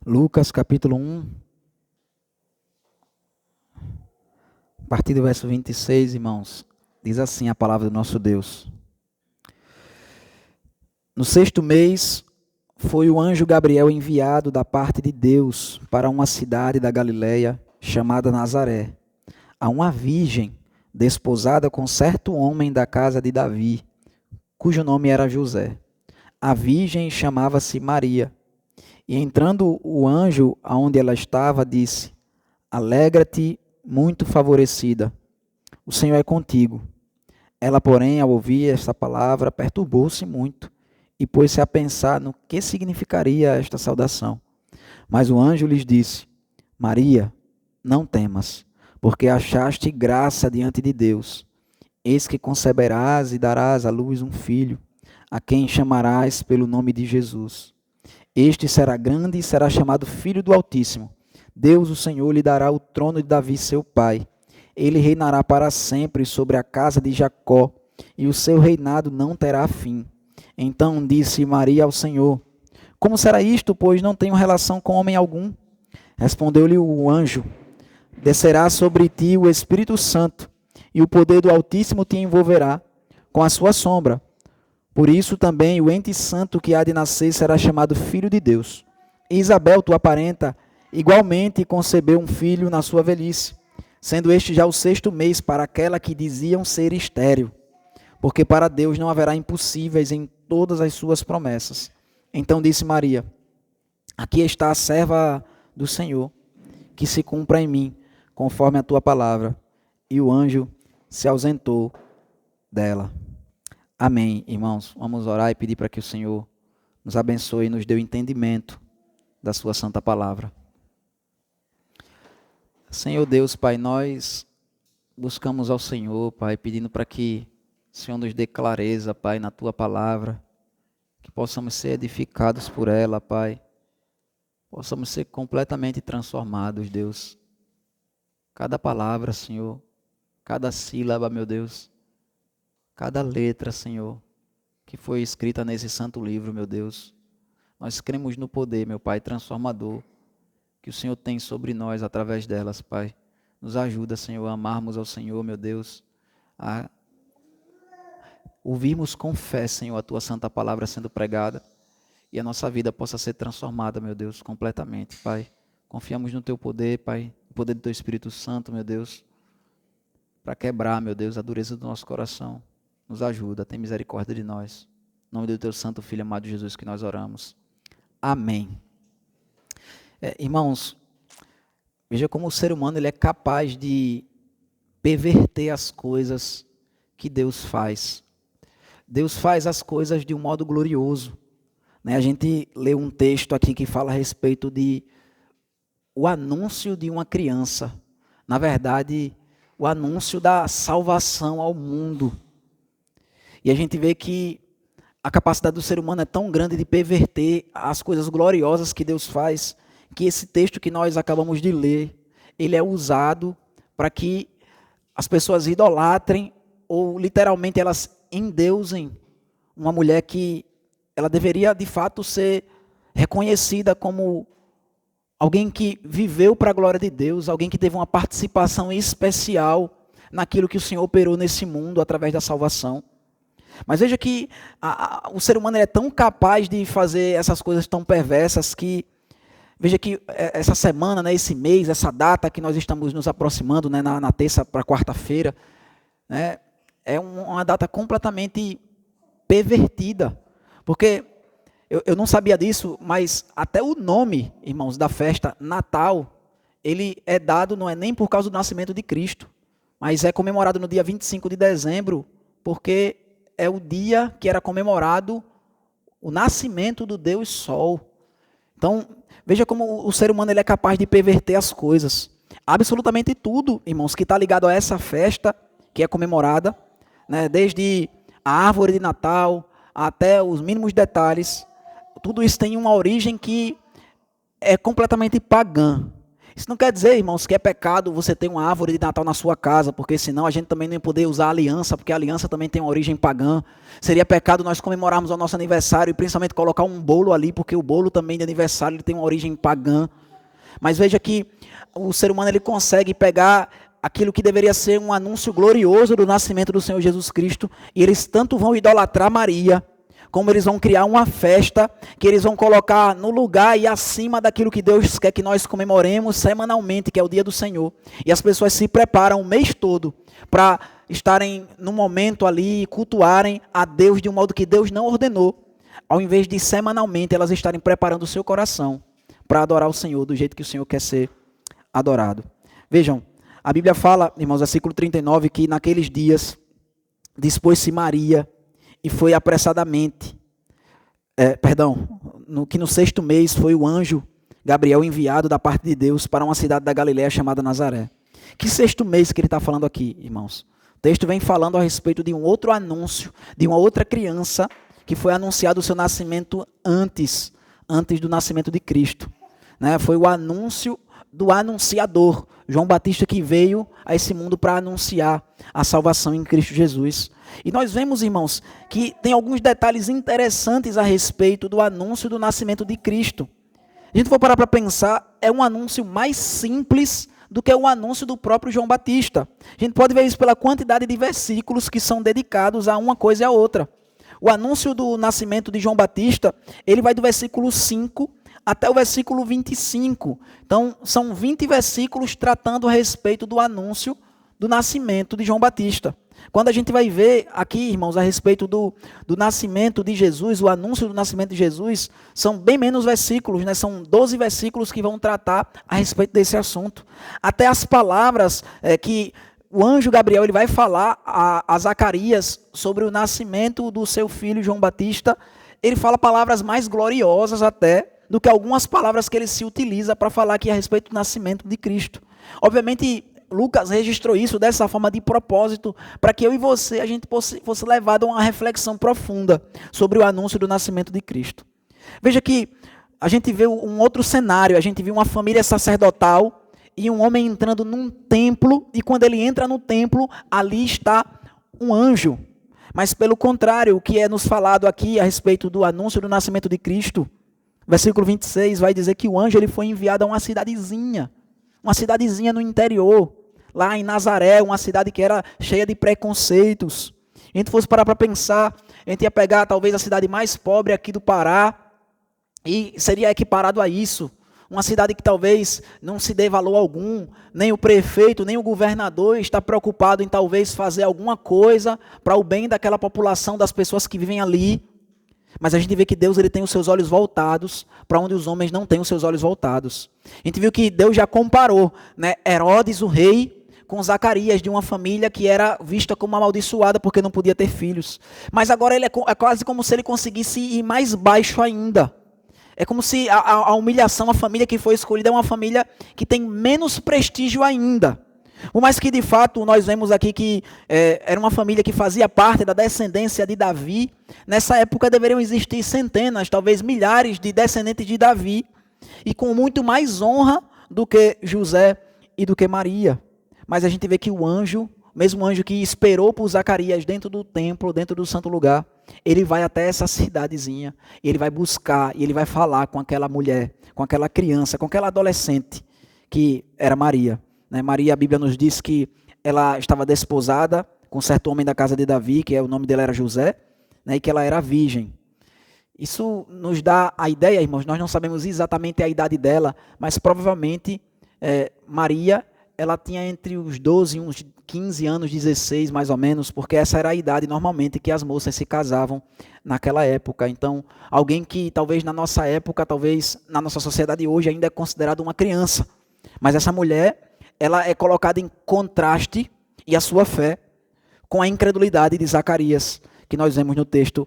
Lucas capítulo 1, a partir do verso 26, irmãos, diz assim a palavra do nosso Deus. No 6º mês, foi o anjo Gabriel enviado da parte de Deus para uma cidade da Galileia chamada Nazaré, a uma virgem desposada com certo homem da casa de Davi, cujo nome era José. A virgem chamava-se Maria. E entrando o anjo aonde ela estava, disse: Alegra-te, muito favorecida, o Senhor é contigo. Ela, porém, ao ouvir esta palavra, perturbou-se muito e pôs-se a pensar no que significaria esta saudação. Mas o anjo lhes disse: Maria, não temas, porque achaste graça diante de Deus. Eis que conceberás e darás à luz um filho, a quem chamarás pelo nome de Jesus. Este será grande e será chamado Filho do Altíssimo. Deus, o Senhor, lhe dará o trono de Davi, seu pai. Ele reinará para sempre sobre a casa de Jacó, e o seu reinado não terá fim. Então disse Maria ao Senhor: Como será isto, pois não tenho relação com homem algum? Respondeu-lhe o anjo: Descerá sobre ti o Espírito Santo, e o poder do Altíssimo te envolverá com a sua sombra. Por isso também o ente santo que há de nascer será chamado Filho de Deus. E Isabel, tua parenta, igualmente concebeu um filho na sua velhice, sendo este já o 6º mês para aquela que diziam ser estéril, porque para Deus não haverá impossíveis em todas as suas promessas. Então disse Maria: Aqui está a serva do Senhor, que se cumpra em mim, conforme a tua palavra. E o anjo se ausentou dela. Amém, irmãos. Vamos orar e pedir para que o Senhor nos abençoe e nos dê o entendimento da sua santa palavra. Senhor Deus, Pai, nós buscamos ao Senhor, Pai, pedindo para que o Senhor nos dê clareza, Pai, na tua palavra, que possamos ser edificados por ela, Pai, possamos ser completamente transformados, Deus. Cada palavra, Senhor, cada sílaba, meu Deus, cada letra, Senhor, que foi escrita nesse santo livro, meu Deus, nós cremos no poder, meu Pai, transformador, que o Senhor tem sobre nós através delas, Pai. Nos ajuda, Senhor, a amarmos ao Senhor, meu Deus, a ouvirmos com fé, Senhor, a Tua santa palavra sendo pregada e a nossa vida possa ser transformada, meu Deus, completamente, Pai. Confiamos no Teu poder, Pai, no poder do Teu Espírito Santo, meu Deus, para quebrar, meu Deus, a dureza do nosso coração. Nos ajuda, tem misericórdia de nós. Em nome do Teu Santo Filho amado Jesus que nós oramos. Amém. Irmãos, veja como o ser humano ele é capaz de perverter as coisas que Deus faz. Deus faz as coisas de um modo glorioso. A gente lê um texto aqui que fala a respeito de o anúncio de uma criança. Na verdade, o anúncio da salvação ao mundo. E a gente vê que a capacidade do ser humano é tão grande de perverter as coisas gloriosas que Deus faz, que esse texto que nós acabamos de ler, ele é usado para que as pessoas idolatrem ou literalmente elas endeusem uma mulher que ela deveria de fato ser reconhecida como alguém que viveu para a glória de Deus, alguém que teve uma participação especial naquilo que o Senhor operou nesse mundo através da salvação. Mas veja que o ser humano é tão capaz de fazer essas coisas tão perversas que, veja que essa semana, esse mês, essa data que nós estamos nos aproximando, na terça para quarta-feira, é uma data completamente pervertida. Porque eu não sabia disso, mas até o nome, irmãos, da festa Natal, ele é dado, não é nem por causa do nascimento de Cristo, mas é comemorado no dia 25 de dezembro, porque é o dia que era comemorado o nascimento do Deus Sol. Então, veja como o ser humano ele é capaz de perverter as coisas. Absolutamente tudo, irmãos, que está ligado a essa festa que é comemorada, desde a árvore de Natal até os mínimos detalhes, tudo isso tem uma origem que é completamente pagã. Isso não quer dizer, irmãos, que é pecado você ter uma árvore de Natal na sua casa, porque senão a gente também não ia poder usar a aliança, porque a aliança também tem uma origem pagã. Seria pecado nós comemorarmos o nosso aniversário e principalmente colocar um bolo ali, porque o bolo também de aniversário ele tem uma origem pagã. Mas veja que o ser humano ele consegue pegar aquilo que deveria ser um anúncio glorioso do nascimento do Senhor Jesus Cristo, e eles tanto vão idolatrar Maria, como eles vão criar uma festa que eles vão colocar no lugar e acima daquilo que Deus quer que nós comemoremos semanalmente, que é o dia do Senhor. E as pessoas se preparam o mês todo para estarem no momento ali e cultuarem a Deus de um modo que Deus não ordenou, ao invés de semanalmente elas estarem preparando o seu coração para adorar o Senhor do jeito que o Senhor quer ser adorado. Vejam, a Bíblia fala, irmãos, versículo 39, que naqueles dias dispôs-se Maria e foi apressadamente, que no 6º mês foi o anjo Gabriel enviado da parte de Deus para uma cidade da Galiléia chamada Nazaré. Que 6º mês que ele está falando aqui, irmãos? O texto vem falando a respeito de um outro anúncio, de uma outra criança, que foi anunciado o seu nascimento antes do nascimento de Cristo. Né? Foi o anúncio do anunciador, João Batista, que veio a esse mundo para anunciar a salvação em Cristo Jesus. E nós vemos, irmãos, que tem alguns detalhes interessantes a respeito do anúncio do nascimento de Cristo. A gente for parar para pensar, é um anúncio mais simples do que o anúncio do próprio João Batista. A gente pode ver isso pela quantidade de versículos que são dedicados a uma coisa e a outra. O anúncio do nascimento de João Batista, ele vai do versículo 5 até o versículo 25. Então, são 20 versículos tratando a respeito do anúncio do nascimento de João Batista. Quando a gente vai ver aqui, irmãos, a respeito do nascimento de Jesus, o anúncio do nascimento de Jesus, são bem menos versículos, né? São 12 versículos que vão tratar a respeito desse assunto. Até as palavras que o anjo Gabriel ele vai falar a Zacarias sobre o nascimento do seu filho João Batista, ele fala palavras mais gloriosas até do que algumas palavras que ele se utiliza para falar aqui a respeito do nascimento de Cristo. Obviamente, Lucas registrou isso dessa forma de propósito, para que eu e você, a gente fosse levado a uma reflexão profunda sobre o anúncio do nascimento de Cristo. Veja que a gente vê um outro cenário, a gente vê uma família sacerdotal e um homem entrando num templo, e quando ele entra no templo, ali está um anjo. Mas pelo contrário, o que é nos falado aqui a respeito do anúncio do nascimento de Cristo, versículo 26 vai dizer que o anjo ele foi enviado a uma cidadezinha no interior, lá em Nazaré, uma cidade que era cheia de preconceitos. Se a gente fosse parar para pensar, a gente ia pegar talvez a cidade mais pobre aqui do Pará, e seria equiparado a isso. Uma cidade que talvez não se dê valor algum, nem o prefeito, nem o governador está preocupado em talvez fazer alguma coisa para o bem daquela população, das pessoas que vivem ali. Mas a gente vê que Deus ele tem os seus olhos voltados para onde os homens não têm os seus olhos voltados. A gente viu que Deus já comparou, né, Herodes, o rei, com Zacarias, de uma família que era vista como amaldiçoada porque não podia ter filhos. Mas agora ele é quase como se ele conseguisse ir mais baixo ainda. É como se a humilhação, a família que foi escolhida é uma família que tem menos prestígio ainda. Por mais que de fato nós vemos aqui que era uma família que fazia parte da descendência de Davi. Nessa época deveriam existir centenas, talvez milhares de descendentes de Davi. E com muito mais honra do que José e do que Maria. Mas a gente vê que o anjo, mesmo anjo que esperou por Zacarias dentro do templo, dentro do santo lugar, ele vai até essa cidadezinha, e ele vai buscar, e ele vai falar com aquela mulher, com aquela criança, com aquela adolescente, que era Maria. Né? Maria, a Bíblia nos diz que ela estava desposada com certo homem da casa de Davi, que o nome dele era José, né? E que ela era virgem. Isso nos dá a ideia, irmãos, nós não sabemos exatamente a idade dela, mas provavelmente Maria, ela tinha entre os 12 e uns 15 anos, 16 mais ou menos, porque essa era a idade normalmente que as moças se casavam naquela época. Então, alguém que talvez na nossa época, talvez na nossa sociedade hoje ainda é considerado uma criança. Mas essa mulher, ela é colocada em contraste, e a sua fé, com a incredulidade de Zacarias, que nós vemos no texto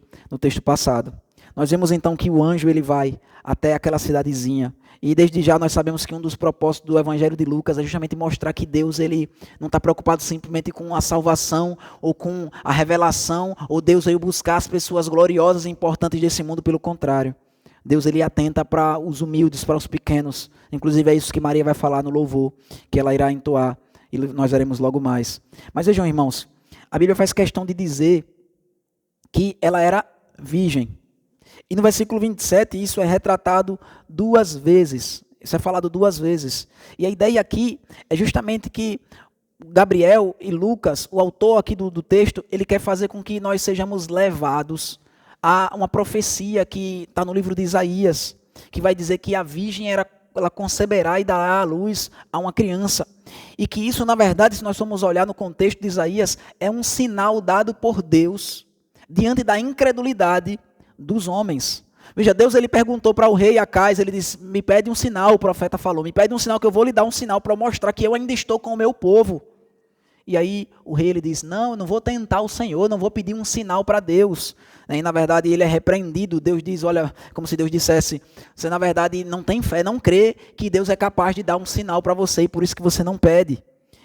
passado. Nós vemos então que o anjo ele vai até aquela cidadezinha. E desde já nós sabemos que um dos propósitos do Evangelho de Lucas é justamente mostrar que Deus ele não está preocupado simplesmente com a salvação ou com a revelação, ou Deus veio buscar as pessoas gloriosas e importantes desse mundo, pelo contrário. Deus ele atenta para os humildes, para os pequenos. Inclusive é isso que Maria vai falar no louvor, que ela irá entoar, e nós veremos logo mais. Mas vejam, irmãos, a Bíblia faz questão de dizer que ela era virgem. E no versículo 27, isso é retratado 2 vezes. Isso é falado 2 vezes. E a ideia aqui é justamente que Gabriel e Lucas, o autor aqui do texto, ele quer fazer com que nós sejamos levados a uma profecia que está no livro de Isaías, que vai dizer que a virgem ela conceberá e dará à luz a uma criança. E que isso, na verdade, se nós formos olhar no contexto de Isaías, é um sinal dado por Deus diante da incredulidade dos homens. Veja, Deus ele perguntou para o rei Acais, ele disse, me pede um sinal, o profeta falou, me pede um sinal que eu vou lhe dar um sinal para mostrar que eu ainda estou com o meu povo. E aí o rei ele diz, não, eu não vou tentar o Senhor, não vou pedir um sinal para Deus. E na verdade ele é repreendido, Deus diz, olha, como se Deus dissesse, você na verdade não tem fé, não crê que Deus é capaz de dar um sinal para você e por isso que você não pede.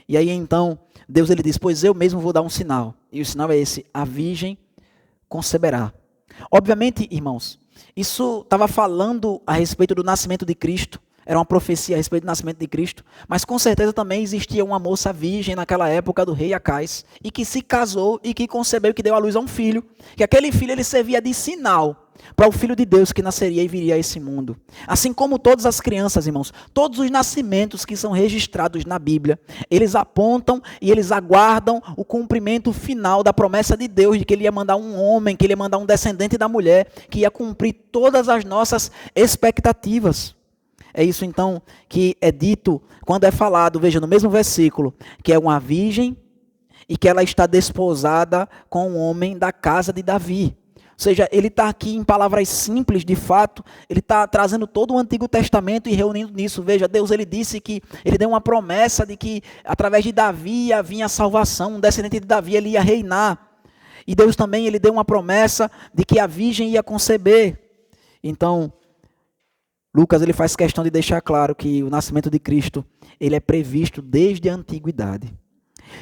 E aí então Deus ele diz, pois eu mesmo vou dar um sinal. E o sinal é esse, a virgem conceberá. Obviamente, irmãos, isso estava falando a respeito do nascimento de Cristo, era uma profecia a respeito do nascimento de Cristo, mas com certeza também existia uma moça virgem naquela época do rei Acais, e que se casou e que concebeu, que deu à luz a um filho, que aquele filho ele servia de sinal para o Filho de Deus que nasceria e viria a esse mundo. Assim como todas as crianças, irmãos, todos os nascimentos que são registrados na Bíblia, eles apontam e eles aguardam o cumprimento final da promessa de Deus, de que ele ia mandar um homem, que ele ia mandar um descendente da mulher, que ia cumprir todas as nossas expectativas. É isso então que é dito quando é falado, veja, no mesmo versículo, que é uma virgem e que ela está desposada com um homem da casa de Davi. Ou seja, ele está aqui em palavras simples, de fato, ele está trazendo todo o Antigo Testamento e reunindo nisso. Veja, Deus ele disse que ele deu uma promessa de que através de Davi ia vir a salvação, um descendente de Davi ele ia reinar. E Deus também ele deu uma promessa de que a virgem ia conceber. Então, Lucas ele faz questão de deixar claro que o nascimento de Cristo ele é previsto desde a antiguidade.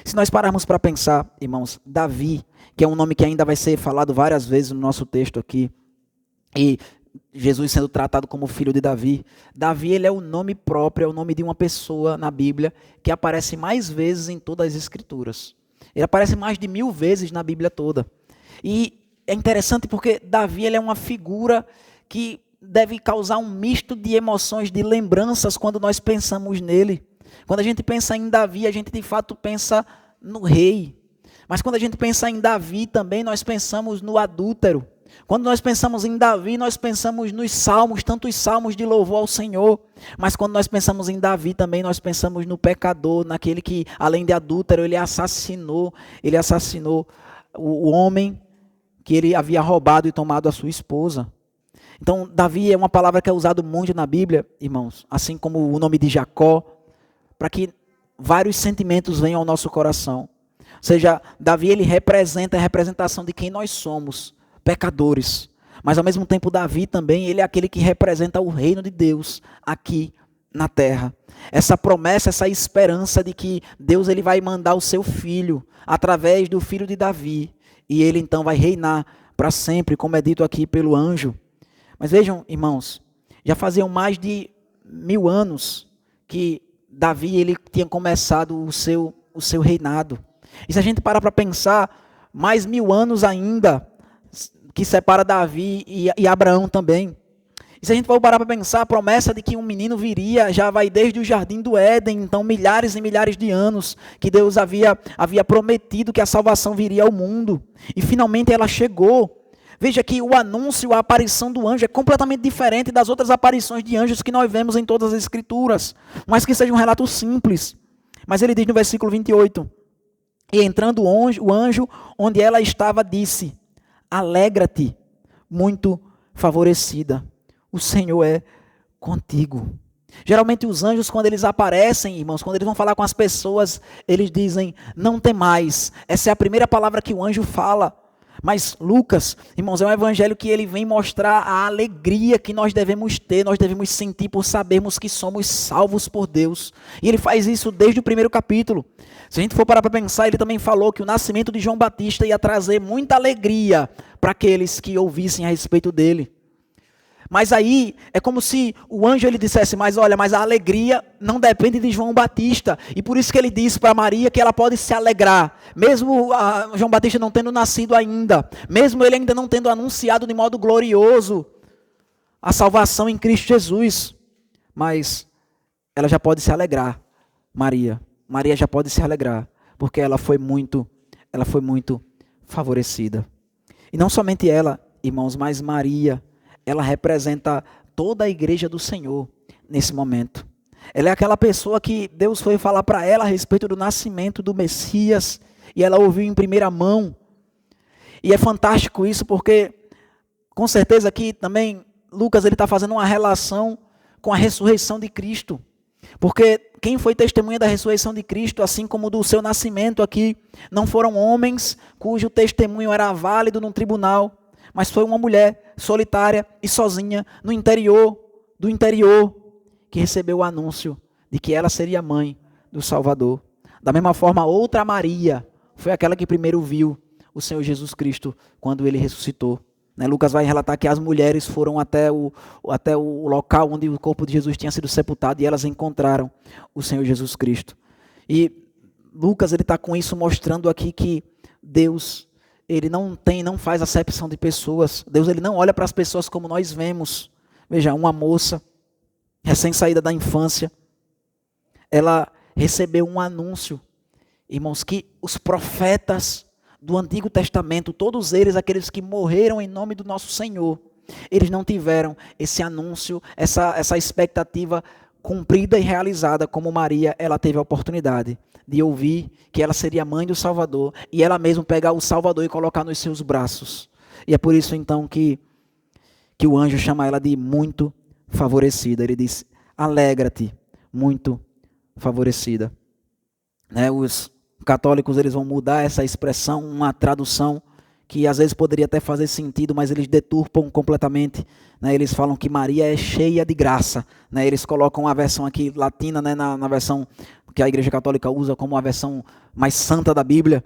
Se nós pararmos para pensar, irmãos, Davi, que é um nome que ainda vai ser falado várias vezes no nosso texto aqui, e Jesus sendo tratado como filho de Davi, Davi ele é o nome próprio, é o nome de uma pessoa na Bíblia que aparece mais vezes em todas as Escrituras. Ele aparece mais de 1000 vezes na Bíblia toda. E é interessante porque Davi ele é uma figura que deve causar um misto de emoções, de lembranças quando nós pensamos nele. Quando a gente pensa em Davi, a gente de fato pensa no rei. Mas quando a gente pensa em Davi também, nós pensamos no adúltero. Quando nós pensamos em Davi, nós pensamos nos salmos, tantos salmos de louvor ao Senhor. Mas quando nós pensamos em Davi também, nós pensamos no pecador, naquele que, além de adúltero, ele assassinou o homem que ele havia roubado e tomado a sua esposa. Então, Davi é uma palavra que é usada muito na Bíblia, irmãos, assim como o nome de Jacó, para que vários sentimentos venham ao nosso coração. Ou seja, Davi ele representa a representação de quem nós somos, pecadores. Mas ao mesmo tempo Davi também, ele é aquele que representa o reino de Deus aqui na terra. Essa promessa, essa esperança de que Deus ele vai mandar o seu filho através do filho de Davi. E ele então vai reinar para sempre, como é dito aqui pelo anjo. Mas vejam, irmãos, já faziam mais de 1000 anos que Davi ele tinha começado o seu reinado. E se a gente parar para pensar, mais 1000 anos ainda que separa Davi e Abraão também. E se a gente for parar para pensar, a promessa de que um menino viria já vai desde o jardim do Éden, então milhares e milhares de anos que Deus havia prometido que a salvação viria ao mundo. E finalmente ela chegou. Veja que o anúncio, a aparição do anjo é completamente diferente das outras aparições de anjos que nós vemos em todas as Escrituras. Mas que seja um relato simples. Mas ele diz no versículo 28, e entrando o anjo onde ela estava, disse, alegra-te, muito favorecida, o Senhor é contigo. Geralmente os anjos, quando eles aparecem, irmãos, quando eles vão falar com as pessoas, eles dizem, não temais. Essa é a primeira palavra que o anjo fala. Mas Lucas, irmãos, é um evangelho que ele vem mostrar a alegria que nós devemos ter, nós devemos sentir por sabermos que somos salvos por Deus. E ele faz isso desde o primeiro capítulo. Se a gente for parar para pensar, ele também falou que o nascimento de João Batista ia trazer muita alegria para aqueles que ouvissem a respeito dele. Mas aí é como se o anjo ele dissesse, mas olha, mas a alegria não depende de João Batista. E por isso que ele disse para Maria que ela pode se alegrar, mesmo João Batista não tendo nascido ainda, mesmo ele ainda não tendo anunciado de modo glorioso a salvação em Cristo Jesus. Mas ela já pode se alegrar, Maria. Maria já pode se alegrar, porque ela foi muito favorecida. E não somente ela, irmãos, mas Maria, ela representa toda a igreja do Senhor nesse momento. Ela é aquela pessoa que Deus foi falar para ela a respeito do nascimento do Messias, e ela ouviu em primeira mão. E é fantástico isso, porque com certeza aqui também Lucas ele está fazendo uma relação com a ressurreição de Cristo. Porque quem foi testemunha da ressurreição de Cristo, assim como do seu nascimento aqui, não foram homens cujo testemunho era válido num tribunal, mas foi uma mulher solitária e sozinha no interior do interior que recebeu o anúncio de que ela seria mãe do Salvador. Da mesma forma, outra Maria foi aquela que primeiro viu o Senhor Jesus Cristo quando ele ressuscitou. Lucas vai relatar que as mulheres foram até o local onde o corpo de Jesus tinha sido sepultado e elas encontraram o Senhor Jesus Cristo. E Lucas ele está com isso mostrando aqui que Deus ele não faz acepção de pessoas. Deus ele não olha para as pessoas como nós vemos. Veja, uma moça recém-saída da infância, ela recebeu um anúncio, irmãos, que os profetas do Antigo Testamento, todos eles, aqueles que morreram em nome do nosso Senhor, eles não tiveram esse anúncio, essa expectativa cumprida e realizada como Maria, ela teve a oportunidade de ouvir que ela seria mãe do Salvador e ela mesma pegar o Salvador e colocar nos seus braços. E é por isso então que o anjo chama ela de muito favorecida. Ele diz, alegra-te, muito favorecida. Os católicos eles vão mudar essa expressão, uma tradução que às vezes poderia até fazer sentido, mas eles deturpam completamente. Eles falam que Maria é cheia de graça. Eles colocam a versão aqui latina, na versão que a Igreja Católica usa como a versão mais santa da Bíblia.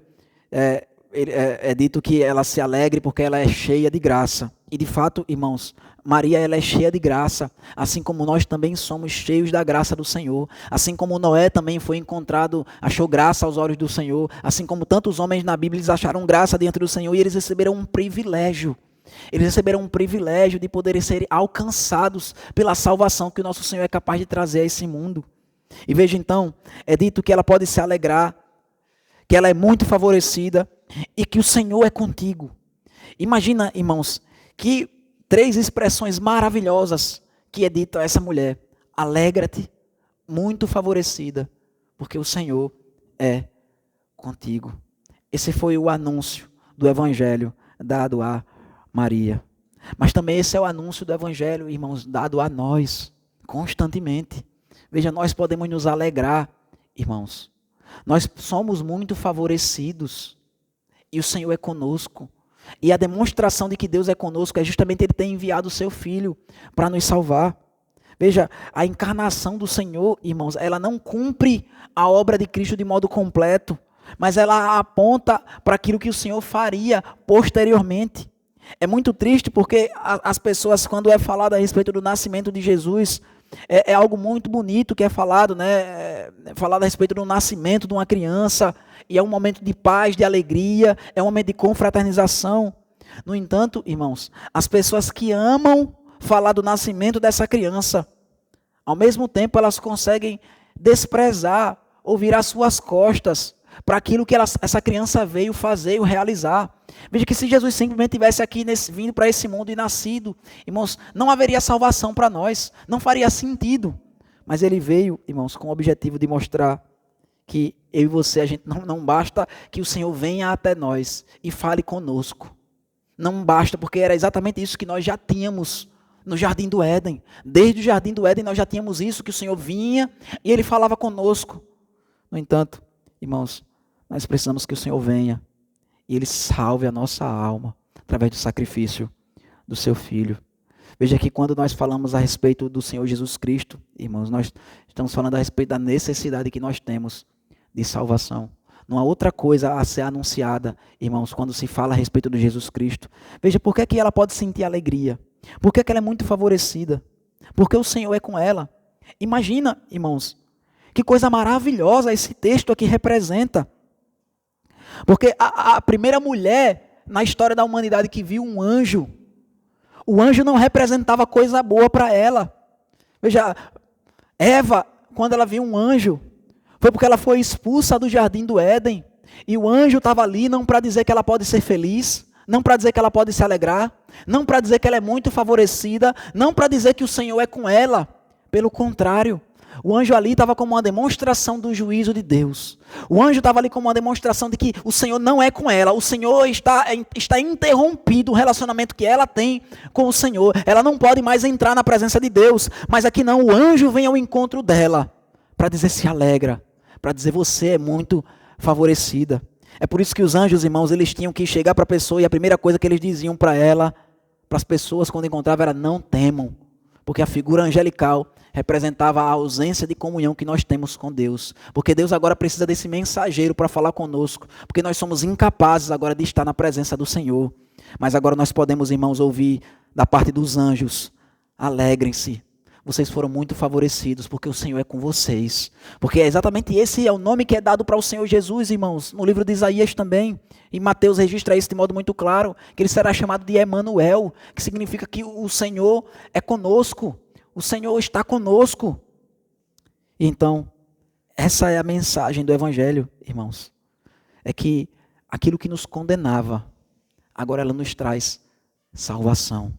É dito que ela se alegre porque ela é cheia de graça. E de fato, irmãos, Maria ela é cheia de graça, assim como nós também somos cheios da graça do Senhor, assim como Noé também foi encontrado, achou graça aos olhos do Senhor, assim como tantos homens na Bíblia eles acharam graça diante do Senhor e eles receberam um privilégio. Eles receberam um privilégio de poderem ser alcançados pela salvação que o nosso Senhor é capaz de trazer a esse mundo. E veja então, é dito que ela pode se alegrar, que ela é muito favorecida e que o Senhor é contigo. Imagina, irmãos, que 3 expressões maravilhosas que é dito a essa mulher. Alegra-te, muito favorecida, porque o Senhor é contigo. Esse foi o anúncio do Evangelho dado a Maria. Mas também esse é o anúncio do Evangelho, irmãos, dado a nós, constantemente. Veja, nós podemos nos alegrar, irmãos. Nós somos muito favorecidos e o Senhor é conosco. E a demonstração de que Deus é conosco é justamente Ele ter enviado o seu Filho para nos salvar. Veja, a encarnação do Senhor, irmãos, ela não cumpre a obra de Cristo de modo completo, mas ela aponta para aquilo que o Senhor faria posteriormente. É muito triste porque as pessoas, quando é falado a respeito do nascimento de Jesus, é algo muito bonito que é falado, falado a respeito do nascimento de uma criança, e é um momento de paz, de alegria, é um momento de confraternização. No entanto, irmãos, as pessoas que amam falar do nascimento dessa criança, ao mesmo tempo elas conseguem desprezar ou virar suas costas para aquilo que essa criança veio fazer ou realizar. Veja que se Jesus simplesmente tivesse aqui vindo para esse mundo e nascido, irmãos, não haveria salvação para nós, não faria sentido. Mas ele veio, irmãos, com o objetivo de mostrar que eu e você, a gente não basta que o Senhor venha até nós e fale conosco. Não basta, porque era exatamente isso que nós já tínhamos no Jardim do Éden. Desde o Jardim do Éden nós já tínhamos isso, que o Senhor vinha e Ele falava conosco. No entanto, irmãos, nós precisamos que o Senhor venha e Ele salve a nossa alma através do sacrifício do seu Filho. Veja que quando nós falamos a respeito do Senhor Jesus Cristo, irmãos, nós estamos falando a respeito da necessidade que nós temos de salvação. Não há outra coisa a ser anunciada, irmãos, quando se fala a respeito de Jesus Cristo. Veja, por que ela pode sentir alegria? Por que ela é muito favorecida? Porque o Senhor é com ela. Imagina, irmãos, que coisa maravilhosa esse texto aqui representa. Porque a primeira mulher na história da humanidade que viu um anjo, o anjo não representava coisa boa para ela. Veja, Eva, quando ela viu um anjo, foi porque ela foi expulsa do jardim do Éden. E o anjo estava ali não para dizer que ela pode ser feliz, não para dizer que ela pode se alegrar, não para dizer que ela é muito favorecida, não para dizer que o Senhor é com ela. Pelo contrário, o anjo ali estava como uma demonstração do juízo de Deus. O anjo estava ali como uma demonstração de que o Senhor não é com ela. O Senhor está interrompido o relacionamento que ela tem com o Senhor. Ela não pode mais entrar na presença de Deus. Mas aqui não, o anjo vem ao encontro dela para dizer se alegra, para dizer você é muito favorecida. É por isso que os anjos, irmãos, eles tinham que chegar para a pessoa e a primeira coisa que eles diziam para ela, para as pessoas quando encontravam, era não temam. Porque a figura angelical representava a ausência de comunhão que nós temos com Deus. Porque Deus agora precisa desse mensageiro para falar conosco. Porque nós somos incapazes agora de estar na presença do Senhor. Mas agora nós podemos, irmãos, ouvir da parte dos anjos: alegrem-se. Vocês foram muito favorecidos, porque o Senhor é com vocês. Porque exatamente esse é o nome que é dado para o Senhor Jesus, irmãos. No livro de Isaías também. E Mateus registra isso de modo muito claro. Que ele será chamado de Emanuel. Que significa que o Senhor é conosco. O Senhor está conosco. Então, essa é a mensagem do Evangelho, irmãos. É que aquilo que nos condenava, agora ela nos traz salvação.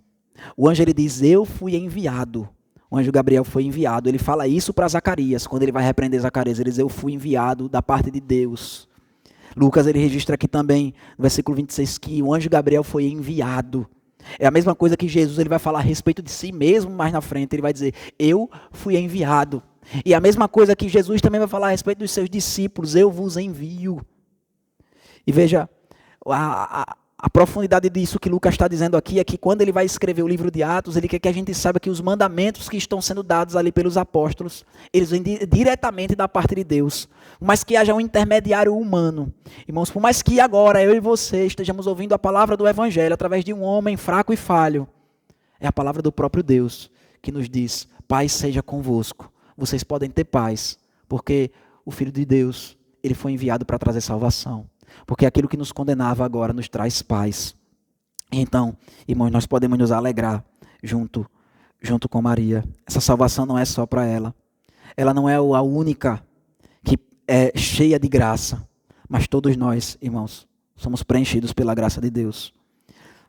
O anjo ele diz, eu fui enviado. O anjo Gabriel foi enviado. Ele fala isso para Zacarias. Quando ele vai repreender Zacarias, ele diz, eu fui enviado da parte de Deus. Lucas ele registra aqui também, no versículo 26, que o anjo Gabriel foi enviado. É a mesma coisa que Jesus ele vai falar a respeito de si mesmo mais na frente. Ele vai dizer, eu fui enviado. E a mesma coisa que Jesus também vai falar a respeito dos seus discípulos, eu vos envio. E veja, a profundidade disso que Lucas está dizendo aqui é que quando ele vai escrever o livro de Atos, ele quer que a gente saiba que os mandamentos que estão sendo dados ali pelos apóstolos, eles vêm diretamente da parte de Deus. Por mais que haja um intermediário humano. Irmãos, por mais que agora eu e você estejamos ouvindo a palavra do Evangelho através de um homem fraco e falho, é a palavra do próprio Deus que nos diz, paz seja convosco. Vocês podem ter paz, porque o Filho de Deus, ele foi enviado para trazer salvação. Porque aquilo que nos condenava agora nos traz paz. Então, irmãos, nós podemos nos alegrar junto com Maria. Essa salvação não é só para ela. Ela não é a única que é cheia de graça. Mas todos nós, irmãos, somos preenchidos pela graça de Deus.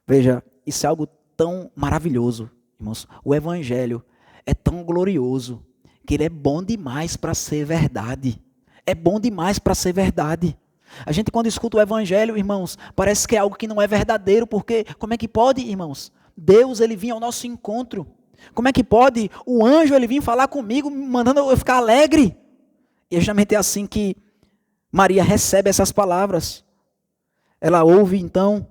Veja, isso é algo tão maravilhoso, irmãos. O Evangelho é tão glorioso que ele é bom demais para ser verdade. É bom demais para ser verdade. A gente quando escuta o Evangelho, irmãos, parece que é algo que não é verdadeiro, porque como é que pode, irmãos? Deus, ele vinha ao nosso encontro. Como é que pode o anjo, ele vir falar comigo, mandando eu ficar alegre? E é justamente assim que Maria recebe essas palavras. Ela ouve, então,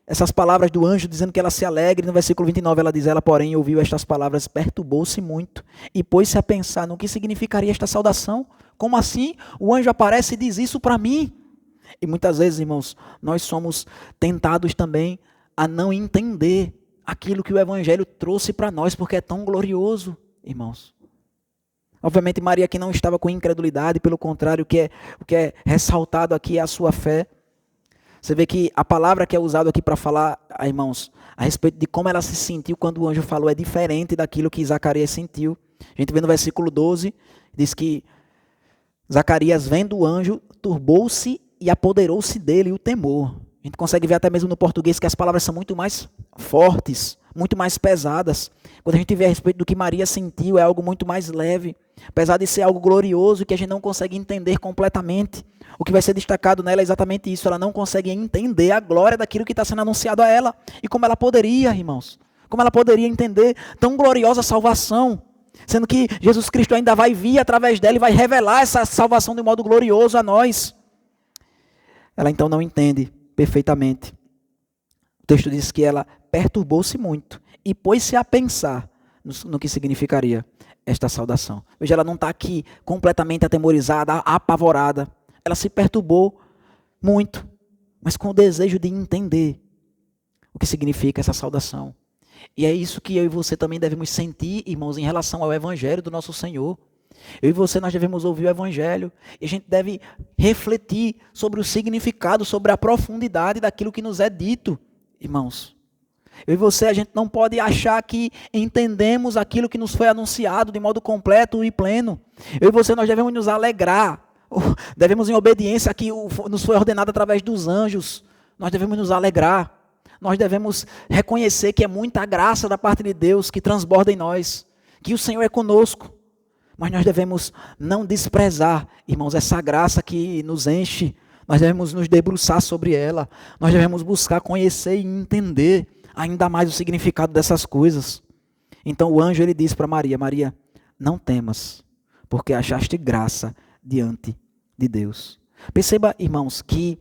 essas palavras do anjo, dizendo que ela se alegre. No versículo 29, ela diz, ela, porém, ouviu estas palavras, perturbou-se muito, e pôs-se a pensar no que significaria esta saudação. Como assim? O anjo aparece e diz isso para mim. E muitas vezes, irmãos, nós somos tentados também a não entender aquilo que o Evangelho trouxe para nós, porque é tão glorioso, irmãos. Obviamente, Maria aqui não estava com incredulidade, pelo contrário, o que é ressaltado aqui é a sua fé. Você vê que a palavra que é usada aqui para falar, irmãos, a respeito de como ela se sentiu quando o anjo falou, é diferente daquilo que Zacarias sentiu. A gente vê no versículo 12, diz que Zacarias, vendo o anjo, turbou-se e apoderou-se dele o temor. A gente consegue ver até mesmo no português que as palavras são muito mais fortes, muito mais pesadas. Quando a gente vê a respeito do que Maria sentiu, é algo muito mais leve. Apesar de ser algo glorioso que a gente não consegue entender completamente. O que vai ser destacado nela é exatamente isso. Ela não consegue entender a glória daquilo que está sendo anunciado a ela. E como ela poderia, irmãos, como ela poderia entender tão gloriosa salvação. Sendo que Jesus Cristo ainda vai vir através dela e vai revelar essa salvação de um modo glorioso a nós. Ela então não entende perfeitamente. O texto diz que ela perturbou-se muito e pôs-se a pensar no que significaria esta saudação. Veja, ela não está aqui completamente atemorizada, apavorada. Ela se perturbou muito, mas com o desejo de entender o que significa essa saudação. E é isso que eu e você também devemos sentir, irmãos, em relação ao Evangelho do nosso Senhor. Eu e você, nós devemos ouvir o Evangelho e a gente deve refletir sobre o significado, sobre a profundidade daquilo que nos é dito, irmãos. Eu e você, a gente não pode achar que entendemos aquilo que nos foi anunciado de modo completo e pleno. Eu e você, nós devemos nos alegrar, devemos em obediência a que nos foi ordenado através dos anjos, nós devemos nos alegrar. Nós devemos reconhecer que é muita graça da parte de Deus que transborda em nós, que o Senhor é conosco. Mas nós devemos não desprezar, irmãos, essa graça que nos enche. Nós devemos nos debruçar sobre ela. Nós devemos buscar conhecer e entender ainda mais o significado dessas coisas. Então o anjo ele diz para Maria: Maria, não temas, porque achaste graça diante de Deus. Perceba, irmãos, que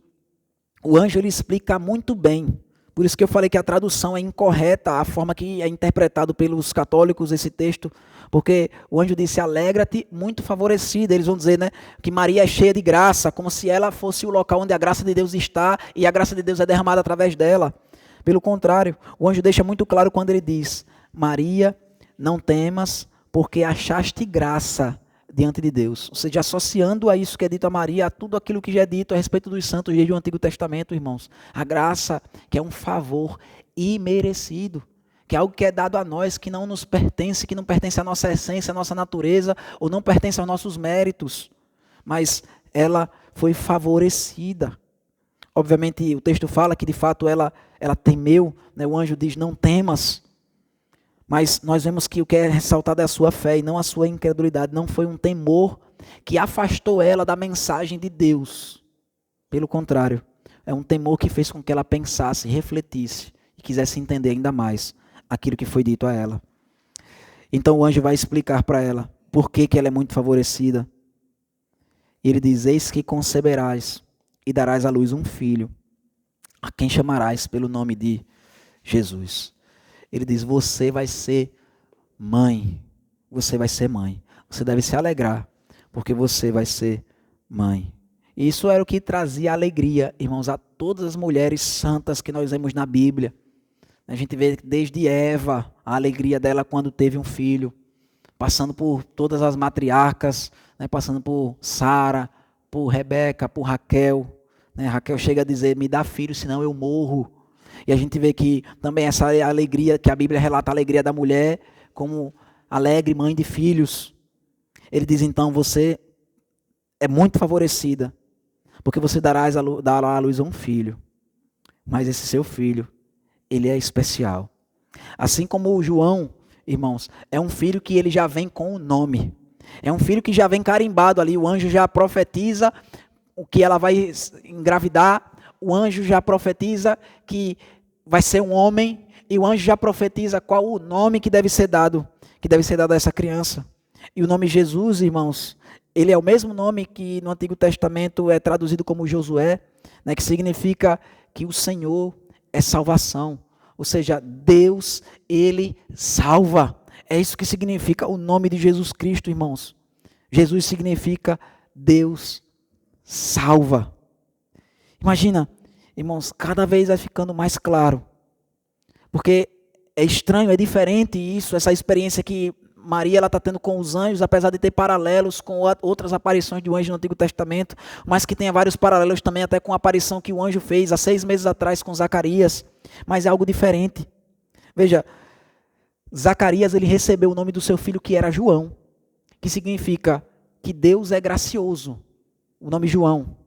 o anjo ele explica muito bem. Por isso que eu falei que a tradução é incorreta, a forma que é interpretado pelos católicos esse texto, porque o anjo disse: alegra-te, muito favorecida. Eles vão dizer, né, que Maria é cheia de graça, como se ela fosse o local onde a graça de Deus está e a graça de Deus é derramada através dela. Pelo contrário, o anjo deixa muito claro quando ele diz: Maria, não temas, porque achaste graça diante de Deus. Ou seja, associando a isso que é dito a Maria, a tudo aquilo que já é dito a respeito dos santos desde o Antigo Testamento, irmãos. A graça, que é um favor imerecido, que é algo que é dado a nós, que não nos pertence, que não pertence à nossa essência, à nossa natureza, ou não pertence aos nossos méritos, mas ela foi favorecida. Obviamente, o texto fala que, de fato, ela temeu, né? O anjo diz: não temas. Mas nós vemos que o que é ressaltado é a sua fé e não a sua incredulidade. Não foi um temor que afastou ela da mensagem de Deus. Pelo contrário, é um temor que fez com que ela pensasse, refletisse e quisesse entender ainda mais aquilo que foi dito a ela. Então o anjo vai explicar para ela por que ela é muito favorecida. E ele diz: eis que conceberás e darás à luz um filho, a quem chamarás pelo nome de Jesus. Ele diz: você vai ser mãe. Você vai ser mãe. Você deve se alegrar, porque você vai ser mãe. E isso era o que trazia alegria, irmãos, a todas as mulheres santas que nós vemos na Bíblia. A gente vê desde Eva, a alegria dela quando teve um filho, passando por todas as matriarcas, né, passando por Sara, por Rebeca, por Raquel. Né, Raquel chega a dizer: me dá filho, senão eu morro. E a gente vê que também essa alegria, que a Bíblia relata a alegria da mulher como alegre mãe de filhos. Ele diz então: você é muito favorecida, porque você dará à luz a um filho. Mas esse seu filho, ele é especial. Assim como o João, irmãos, é um filho que ele já vem com o nome. É um filho que já vem carimbado ali. O anjo já profetiza o que ela vai engravidar. O anjo já profetiza que vai ser um homem, e o anjo já profetiza qual o nome que deve ser dado a essa criança. E o nome Jesus, irmãos, ele é o mesmo nome que no Antigo Testamento é traduzido como Josué, né, que significa que o Senhor é salvação. Ou seja, Deus, ele salva. É isso que significa o nome de Jesus Cristo, irmãos. Jesus significa Deus salva. Imagina, irmãos, cada vez vai ficando mais claro, porque é estranho, é diferente isso, essa experiência que Maria está tendo com os anjos, apesar de ter paralelos com outras aparições de um anjo no Antigo Testamento, mas que tenha vários paralelos também até com a aparição que o anjo fez há 6 meses atrás com Zacarias, mas é algo diferente. Veja, Zacarias ele recebeu o nome do seu filho, que era João, que significa que Deus é gracioso, o nome João.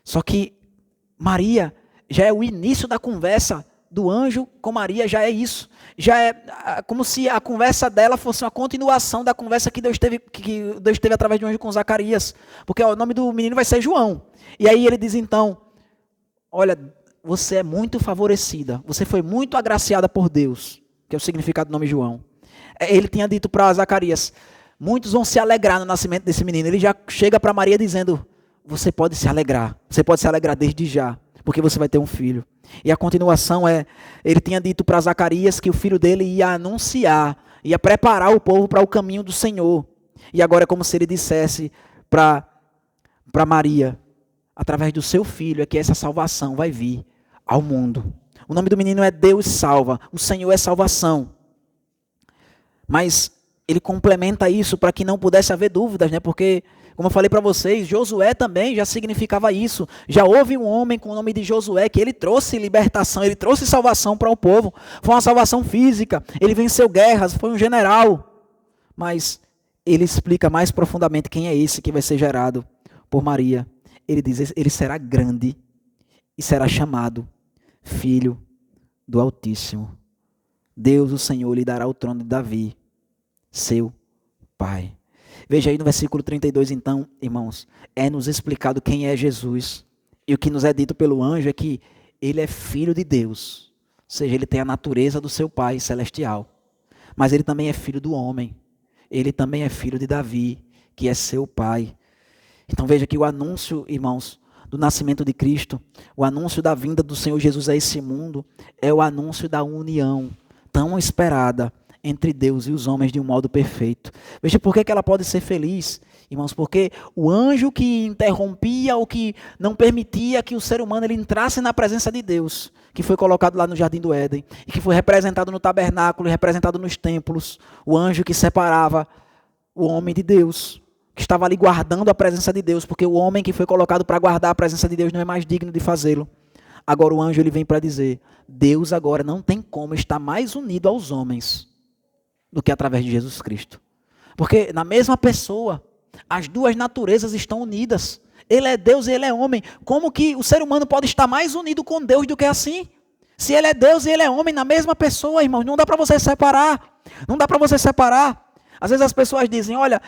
Só que Maria já é o início da conversa do anjo com Maria, já é isso. Já é como se a conversa dela fosse uma continuação da conversa que Deus teve através de um anjo com Zacarias. Porque o nome do menino vai ser João. E aí ele diz então: olha, você é muito favorecida, você foi muito agraciada por Deus, que é o significado do nome João. Ele tinha dito para Zacarias: muitos vão se alegrar no nascimento desse menino. Ele já chega para Maria dizendo: você pode se alegrar desde já, porque você vai ter um filho. E a continuação é, ele tinha dito para Zacarias que o filho dele ia anunciar, ia preparar o povo para o caminho do Senhor. E agora é como se ele dissesse para Maria: através do seu filho é que essa salvação vai vir ao mundo. O nome do menino é Deus salva, o Senhor é salvação. Mas ele complementa isso para que não pudesse haver dúvidas, né? Porque, como eu falei para vocês, Josué também já significava isso. Já houve um homem com o nome de Josué que ele trouxe libertação, ele trouxe salvação para o povo. Foi uma salvação física, ele venceu guerras, foi um general. Mas ele explica mais profundamente quem é esse que vai ser gerado por Maria. Ele diz, ele será grande e será chamado Filho do Altíssimo. Deus, o Senhor, lhe dará o trono de Davi, seu pai. Veja aí no versículo 32, então, irmãos, é nos explicado quem é Jesus. E o que nos é dito pelo anjo é que ele é filho de Deus. Ou seja, ele tem a natureza do seu pai celestial. Mas ele também é filho do homem. Ele também é filho de Davi, que é seu pai. Então veja que o anúncio, irmãos, do nascimento de Cristo, o anúncio da vinda do Senhor Jesus a esse mundo, é o anúncio da união tão esperada entre Deus e os homens de um modo perfeito. Veja por que ela pode ser feliz, irmãos, porque o anjo que interrompia ou que não permitia que o ser humano ele entrasse na presença de Deus, que foi colocado lá no Jardim do Éden, e que foi representado no tabernáculo, representado nos templos, o anjo que separava o homem de Deus, que estava ali guardando a presença de Deus, porque o homem que foi colocado para guardar a presença de Deus não é mais digno de fazê-lo. Agora o anjo ele vem para dizer, Deus agora não tem como estar mais unido aos homens do que através de Jesus Cristo. Porque na mesma pessoa, as duas naturezas estão unidas. Ele é Deus e ele é homem. Como que o ser humano pode estar mais unido com Deus do que assim? Se ele é Deus e ele é homem na mesma pessoa, irmãos, não dá para você separar. Não dá para você separar. Às vezes as pessoas dizem, olha,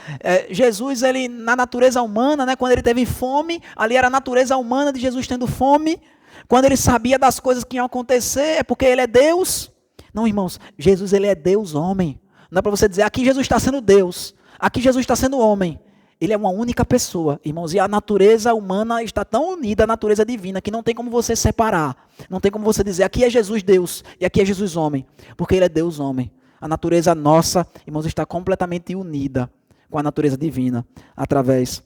Jesus, ele na natureza humana, né, quando ele teve fome, ali era a natureza humana de Jesus tendo fome. Quando ele sabia das coisas que iam acontecer, é porque ele é Deus. Não, irmãos, Jesus ele é Deus homem. Não é para você dizer, aqui Jesus está sendo Deus, aqui Jesus está sendo homem. Ele é uma única pessoa, irmãos, e a natureza humana está tão unida à natureza divina que não tem como você separar. Não tem como você dizer, aqui é Jesus Deus e aqui é Jesus homem, porque ele é Deus homem. A natureza nossa, irmãos, está completamente unida com a natureza divina através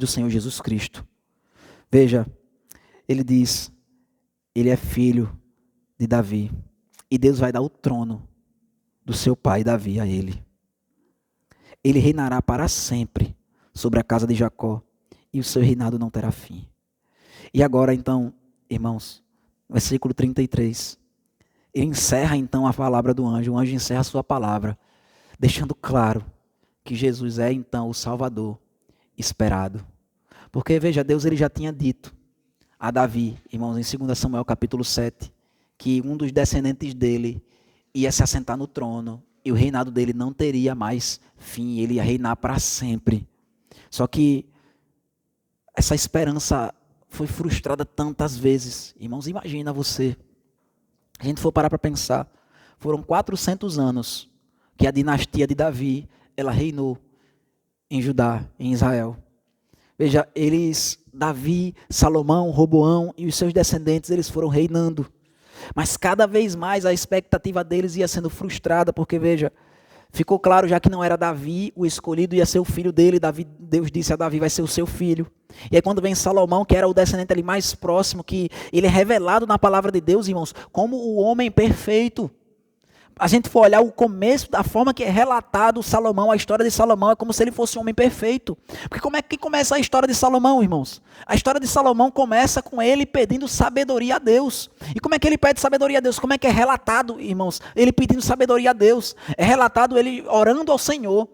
do Senhor Jesus Cristo. Veja, ele diz, ele é filho de Davi e Deus vai dar o trono do seu pai Davi a ele. Ele reinará para sempre sobre a casa de Jacó e o seu reinado não terá fim. E agora então, irmãos, versículo 33, ele encerra então a palavra do anjo, o anjo encerra a sua palavra, deixando claro que Jesus é então o Salvador esperado. Porque veja, Deus ele já tinha dito a Davi, irmãos, em 2 Samuel capítulo 7, que um dos descendentes dele ia se assentar no trono e o reinado dele não teria mais fim, ele ia reinar para sempre. Só que essa esperança foi frustrada tantas vezes. Irmãos, imagina você, a gente for parar para pensar, foram 400 anos que a dinastia de Davi, ela reinou em Judá, em Israel. Veja, Davi, Salomão, Roboão e os seus descendentes, eles foram reinando. Mas cada vez mais a expectativa deles ia sendo frustrada, porque veja, ficou claro já que não era Davi o escolhido, ia ser o filho dele. Deus disse a Davi, vai ser o seu filho. E aí quando vem Salomão, que era o descendente ali mais próximo, que ele é revelado na palavra de Deus, irmãos, como o homem perfeito. A gente for olhar o começo, da forma que é relatado Salomão, a história de Salomão é como se ele fosse um homem perfeito. Porque como é que começa a história de Salomão, irmãos? A história de Salomão começa com ele pedindo sabedoria a Deus. E como é que ele pede sabedoria a Deus? Como é que é relatado, irmãos? Ele pedindo sabedoria a Deus. É relatado ele orando ao Senhor.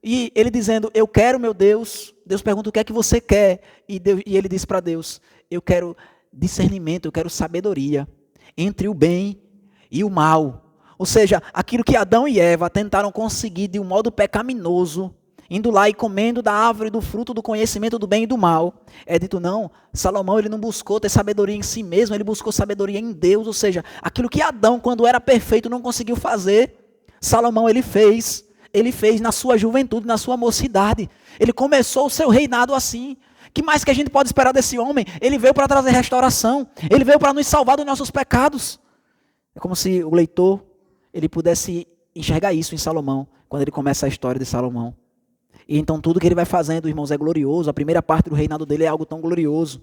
E ele dizendo, eu quero, meu Deus. Deus pergunta, o que é que você quer? E ele diz para Deus, eu quero discernimento, eu quero sabedoria entre o bem e o mal. Ou seja, aquilo que Adão e Eva tentaram conseguir de um modo pecaminoso, indo lá e comendo da árvore do fruto do conhecimento do bem e do mal. É dito não, Salomão ele não buscou ter sabedoria em si mesmo, ele buscou sabedoria em Deus. Ou seja, aquilo que Adão, quando era perfeito, não conseguiu fazer, Salomão ele fez na sua juventude, na sua mocidade. Ele começou o seu reinado assim. Que mais que a gente pode esperar desse homem? Ele veio para trazer restauração, ele veio para nos salvar dos nossos pecados. É como se o leitor ele pudesse enxergar isso em Salomão, quando ele começa a história de Salomão. E então tudo que ele vai fazendo, irmãos, é glorioso. A primeira parte do reinado dele é algo tão glorioso.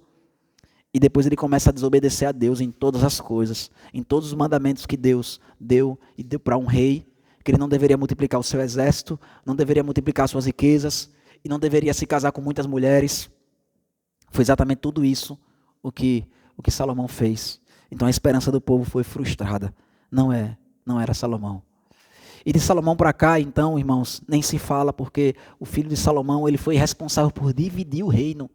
E depois ele começa a desobedecer a Deus em todas as coisas, em todos os mandamentos que Deus deu e deu para um rei, que ele não deveria multiplicar o seu exército, não deveria multiplicar suas riquezas e não deveria se casar com muitas mulheres. Foi exatamente tudo isso o que Salomão fez. Então a esperança do povo foi frustrada. Não era Salomão. E de Salomão para cá, então, irmãos, nem se fala, porque o filho de Salomão, ele foi responsável por dividir o reino.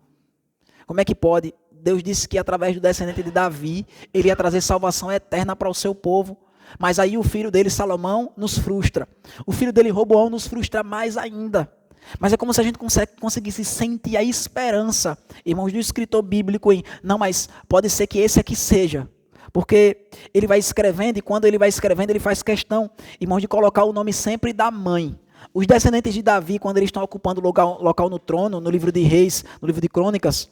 Como é que pode? Deus disse que através do descendente de Davi, ele ia trazer salvação eterna para o seu povo. Mas aí o filho dele, Salomão, nos frustra. O filho dele, Roboão, nos frustra mais ainda. Mas é como se a gente conseguisse sentir a esperança, irmãos, do escritor bíblico em, não, mas pode ser que esse aqui seja. Porque ele vai escrevendo e quando ele vai escrevendo, ele faz questão, irmãos, de colocar o nome sempre da mãe. Os descendentes de Davi, quando eles estão ocupando o local no trono, no livro de Reis, no livro de Crônicas,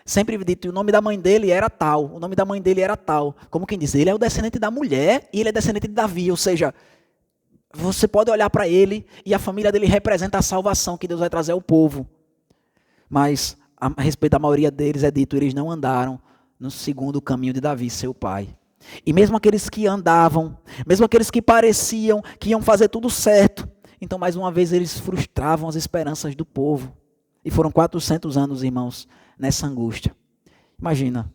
sempre dito, o nome da mãe dele era tal, o nome da mãe dele era tal. Como quem diz, ele é o descendente da mulher e ele é descendente de Davi, ou seja, você pode olhar para ele e a família dele representa a salvação que Deus vai trazer ao povo. Mas a respeito da maioria deles é dito, eles não andaram no segundo caminho de Davi, seu pai. E mesmo aqueles que andavam, mesmo aqueles que pareciam que iam fazer tudo certo, então mais uma vez eles frustravam as esperanças do povo. E foram 400 anos, irmãos, nessa angústia. Imagina,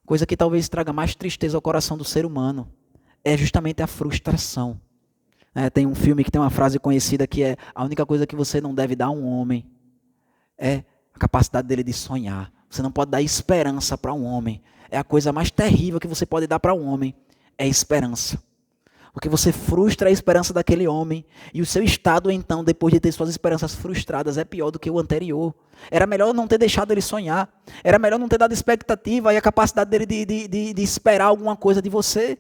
coisa que talvez traga mais tristeza ao coração do ser humano, é justamente a frustração. Tem um filme que tem uma frase conhecida que é, a única coisa que você não deve dar a um homem é a capacidade dele de sonhar. Você não pode dar esperança para um homem. É a coisa mais terrível que você pode dar para um homem, é esperança. Porque você frustra a esperança daquele homem e o seu estado, então, depois de ter suas esperanças frustradas, é pior do que o anterior. Era melhor não ter deixado ele sonhar. Era melhor não ter dado expectativa e a capacidade dele de esperar alguma coisa de você.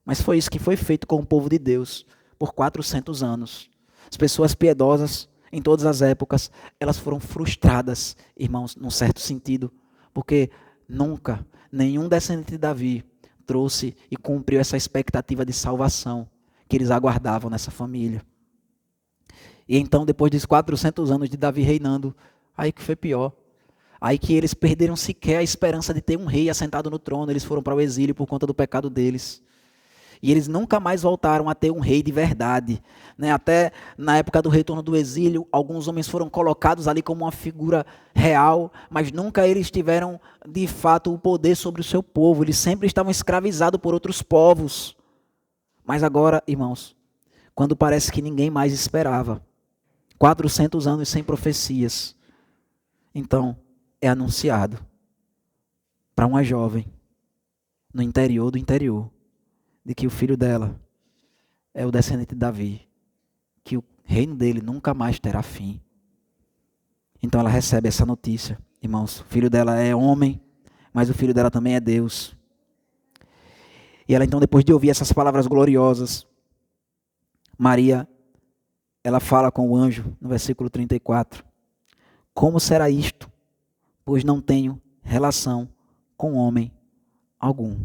Mas foi isso que foi feito com o povo de Deus por 400 anos. As pessoas piedosas, em todas as épocas, elas foram frustradas, irmãos, num certo sentido, porque nunca nenhum descendente de Davi trouxe e cumpriu essa expectativa de salvação que eles aguardavam nessa família. E então, depois dos 400 anos de Davi reinando, aí que foi pior. Aí que eles perderam sequer a esperança de ter um rei assentado no trono, eles foram para o exílio por conta do pecado deles. E eles nunca mais voltaram a ter um rei de verdade. Até na época do retorno do exílio, alguns homens foram colocados ali como uma figura real, mas nunca eles tiveram, de fato, o poder sobre o seu povo. Eles sempre estavam escravizados por outros povos. Mas agora, irmãos, quando parece que ninguém mais esperava, 400 anos sem profecias, então é anunciado para uma jovem, no interior do interior, de que o filho dela é o descendente de Davi, que o reino dele nunca mais terá fim. Então ela recebe essa notícia, irmãos, o filho dela é homem, mas o filho dela também é Deus. E ela então, depois de ouvir essas palavras gloriosas, Maria, ela fala com o anjo, no versículo 34, como será isto? Pois não tenho relação com homem algum.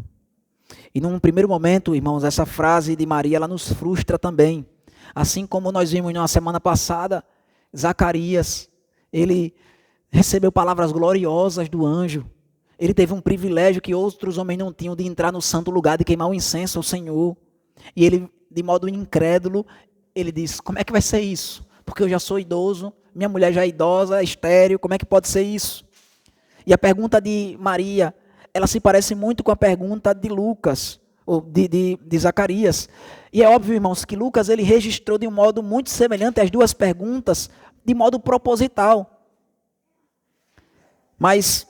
E num primeiro momento, irmãos, essa frase de Maria, ela nos frustra também. Assim como nós vimos na semana passada, Zacarias, ele recebeu palavras gloriosas do anjo. Ele teve um privilégio que outros homens não tinham de entrar no santo lugar, de queimar o incenso ao Senhor. E ele, de modo incrédulo, ele diz, como é que vai ser isso? Porque eu já sou idoso, minha mulher já é idosa, é estéril, como é que pode ser isso? E a pergunta de Maria, ela se parece muito com a pergunta de Lucas, ou de Zacarias. E é óbvio, irmãos, que Lucas ele registrou de um modo muito semelhante as duas perguntas, de modo proposital. Mas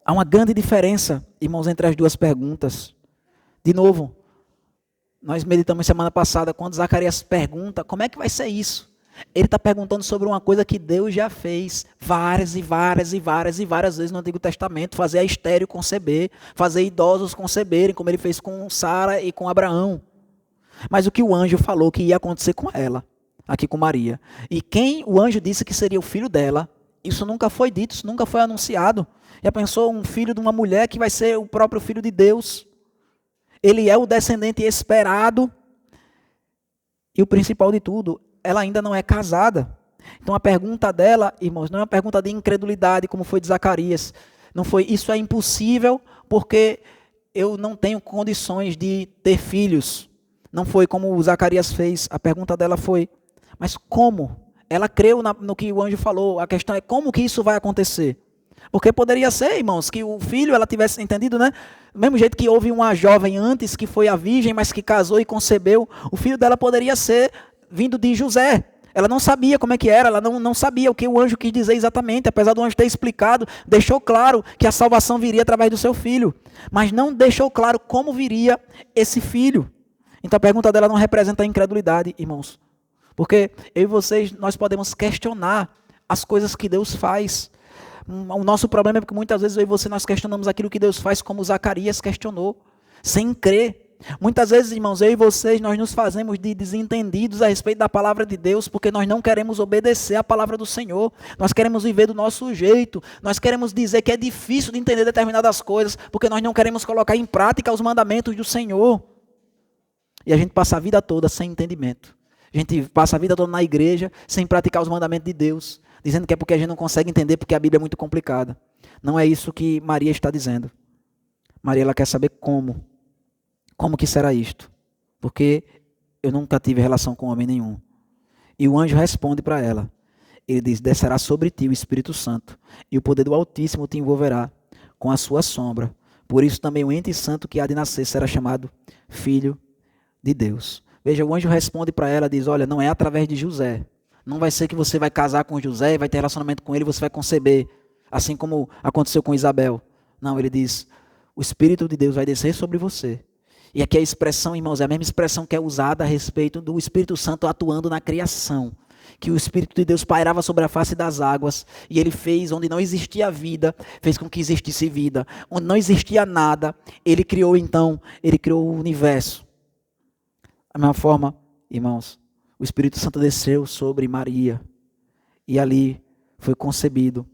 há uma grande diferença, irmãos, entre as duas perguntas. De novo, nós meditamos semana passada, quando Zacarias pergunta, como é que vai ser isso? Ele está perguntando sobre uma coisa que Deus já fez várias e várias e várias e várias vezes no Antigo Testamento, fazer a estéril conceber, fazer idosos conceberem, como ele fez com Sara e com Abraão. Mas o que o anjo falou que ia acontecer com ela, aqui com Maria, e quem o anjo disse que seria o filho dela, isso nunca foi dito, isso nunca foi anunciado. Já pensou um filho de uma mulher que vai ser o próprio filho de Deus? Ele é o descendente esperado, e o principal de tudo, ela ainda não é casada. Então a pergunta dela, irmãos, não é uma pergunta de incredulidade, como foi de Zacarias. Não foi, isso é impossível porque eu não tenho condições de ter filhos. Não foi como o Zacarias fez. A pergunta dela foi, mas como? Ela creu no que o anjo falou. A questão é como que isso vai acontecer? Porque poderia ser, irmãos, que o filho, ela tivesse entendido, né? Do mesmo jeito que houve uma jovem antes que foi a virgem, mas que casou e concebeu, o filho dela poderia ser vindo de José. Ela não sabia como é que era, ela não sabia o que o anjo quis dizer exatamente, apesar do anjo ter explicado, deixou claro que a salvação viria através do seu filho, mas não deixou claro como viria esse filho. Então a pergunta dela não representa a incredulidade, irmãos, porque eu e vocês, nós podemos questionar as coisas que Deus faz. O nosso problema é porque muitas vezes eu e você nós questionamos aquilo que Deus faz como Zacarias questionou, sem crer. Muitas vezes, irmãos, eu e vocês, nós nos fazemos de desentendidos a respeito da palavra de Deus, porque nós não queremos obedecer a palavra do Senhor, nós queremos viver do nosso jeito, nós queremos dizer que é difícil de entender determinadas coisas, porque nós não queremos colocar em prática os mandamentos do Senhor. E a gente passa a vida toda sem entendimento. A gente passa a vida toda na igreja sem praticar os mandamentos de Deus, dizendo que é porque a gente não consegue entender, porque a Bíblia é muito complicada. Não é isso que Maria está dizendo. Maria, ela quer saber como. Como que será isto? Porque eu nunca tive relação com homem nenhum. E o anjo responde para ela. Ele diz, descerá sobre ti o Espírito Santo, e o poder do Altíssimo te envolverá com a sua sombra. Por isso também o ente santo que há de nascer será chamado Filho de Deus. Veja, o anjo responde para ela, diz, olha, não é através de José. Não vai ser que você vai casar com José, vai ter relacionamento com ele, você vai conceber, assim como aconteceu com Isabel. Não, ele diz, o Espírito de Deus vai descer sobre você. E aqui a expressão, irmãos, é a mesma expressão que é usada a respeito do Espírito Santo atuando na criação. Que o Espírito de Deus pairava sobre a face das águas, e ele fez, onde não existia vida, fez com que existisse vida. Onde não existia nada, ele criou então, ele criou o universo. Da mesma forma, irmãos, o Espírito Santo desceu sobre Maria, e ali foi concebido